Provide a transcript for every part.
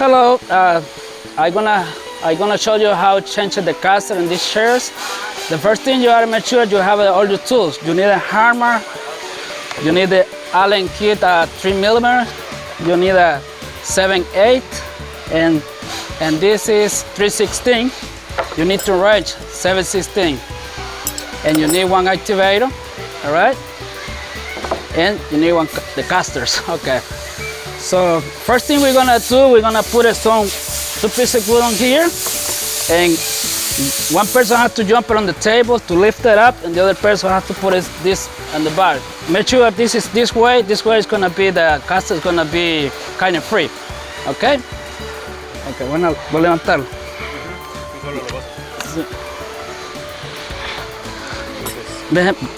hello. I'm gonna show you how to change the caster in these chairs. The first thing you gotta make sure you have all your tools. You need a hammer. You need the Allen kit 3mm. You need a 7/8, and this is 3/16. You need to wrench 7/16, and you need one activator. All right, and you need the casters. Okay. So first thing we're gonna do, we're gonna put some 2 pieces of glue on here, and one person has to jump it on the table to lift it up, and the other person has to put this on the bar. Make sure this is this way. This way is gonna be the caster is gonna be kind of free. Okay. Okay. Bueno, voy a levantarlo.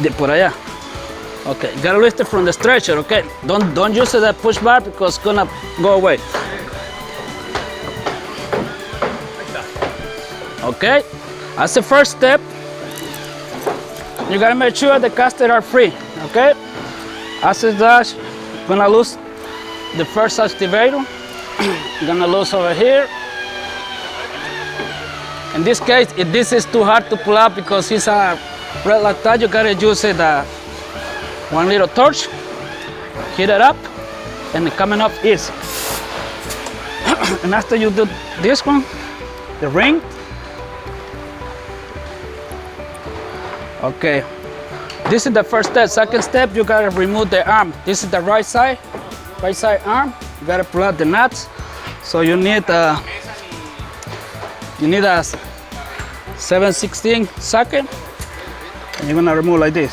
De por allá. Okay, gotta lift it from the stretcher, okay? Don't use that push bar because it's gonna go away. Okay, that's the first step. You gotta make sure the casters are free, okay? After that, gonna lose the first activator. Gonna lose over here. In this case, if this is too hard to pull out because it's a red like that, you gotta use it. One little torch, heat it up, and it's coming off easy. And after you do this one, the ring. Okay, this is the first step. Second step, you gotta remove the arm. This is the right side arm. You gotta pull out the nuts. So you need a 7/16 socket, and you're gonna remove like this.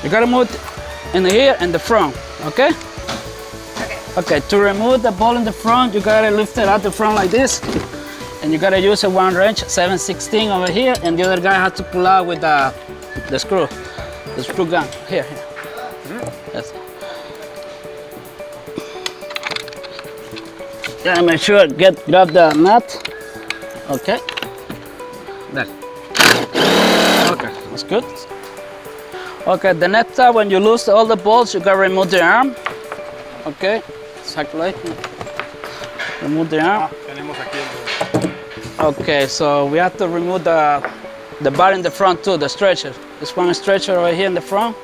You gotta move in here and the front, okay? Okay, to remove the ball in the front, you gotta lift it out the front like this, and you gotta use a one wrench, 7/16 over here, and the other guy has to pull out with the screw gun. Here. Yes. Yeah, make sure grab the nut. Okay. There. Okay, that's good. Okay, the next time when you lose all the bolts, you gotta remove the arm. Okay, exactly. Remove the arm. Okay, so we have to remove the bar in the front too, the stretcher. This one stretcher right here in the front.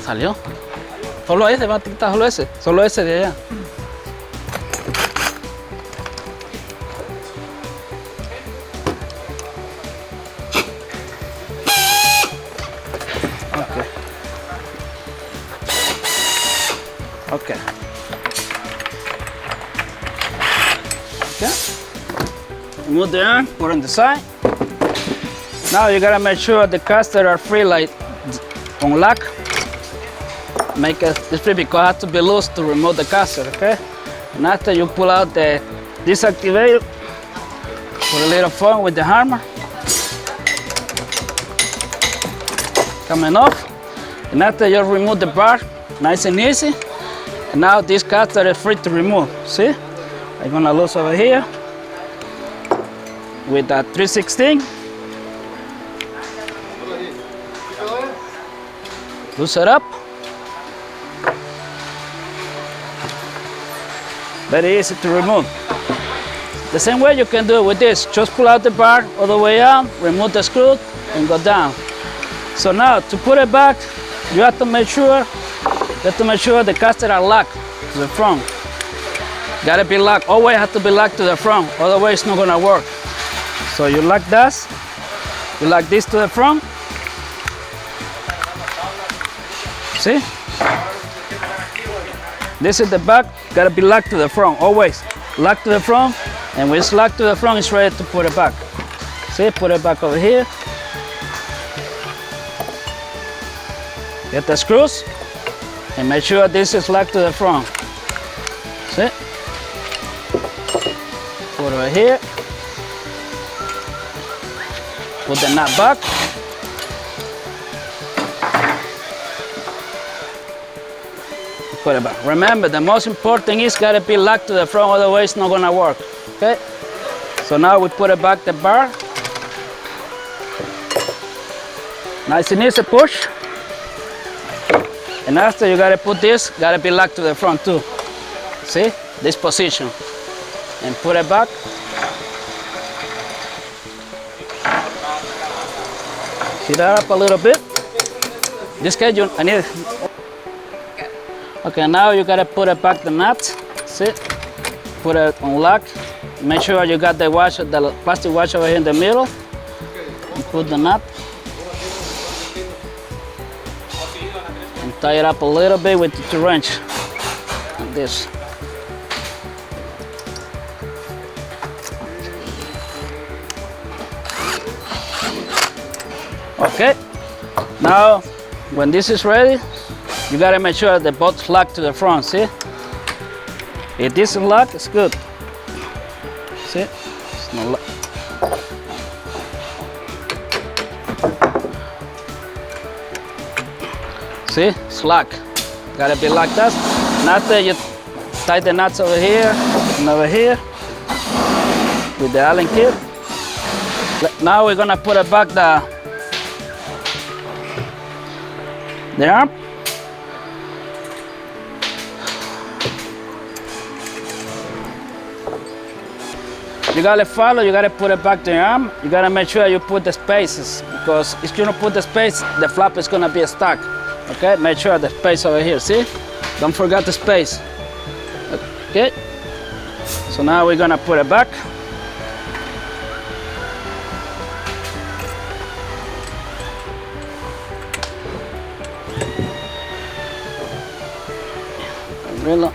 ¿Salió? Solo ese, va a quitar solo ese de allá. Okay. Remove the arm, put on the side. Now you gotta make sure the casters are free, like on lock. Make it free because it has to be loose to remove the caster, okay? And after you pull out this activator, put a little foam with the hammer. Coming off. And after you remove the bar, nice and easy. And now this caster is free to remove. See? I'm gonna lose over here with that 3/16. Loose it up. Very easy to remove. The same way you can do it with this. Just pull out the bar all the way out, remove the screw, and go down. So now to put it back, you have to make sure the casters are locked to the front. Gotta be locked. Always have to be locked to the front, otherwise it's not gonna work. So you lock this, you lock this to the front. See? This is the back, gotta be locked to the front, always. Locked to the front, and when it's locked to the front, it's ready to put it back. See, put it back over here. Get the screws, and make sure this is locked to the front. See? Put it over here. Put the nut back. put it back. Remember, the most important thing is gotta be locked to the front, otherwise it's not gonna work. Okay? So now we put it back the bar. Nice and easy push. And after you gotta put this, gotta be locked to the front too. See? This position. And put it back. Heat that up a little bit. This case, I need. Okay, now you gotta put it back the nuts. See? Put it on lock. Make sure you got the washer, the plastic washer over here in the middle. And put the nut. And tie it up a little bit with the wrench. Like this. Okay, now when this is ready, you gotta make sure the bolt's locked to the front, see? If this is locked, it's good. See? It's not locked. See? It's locked. Gotta be locked up. And after you tie the nuts over here and over here with the Allen kit. Now we're gonna put it back the arm. You gotta follow, you gotta put it back to the arm. You gotta make sure you put the spaces, because if you don't put the space, the flap is gonna be stuck. Okay, make sure the space over here, see? Don't forget the space. Okay, so now we're gonna put it back. Umbrella.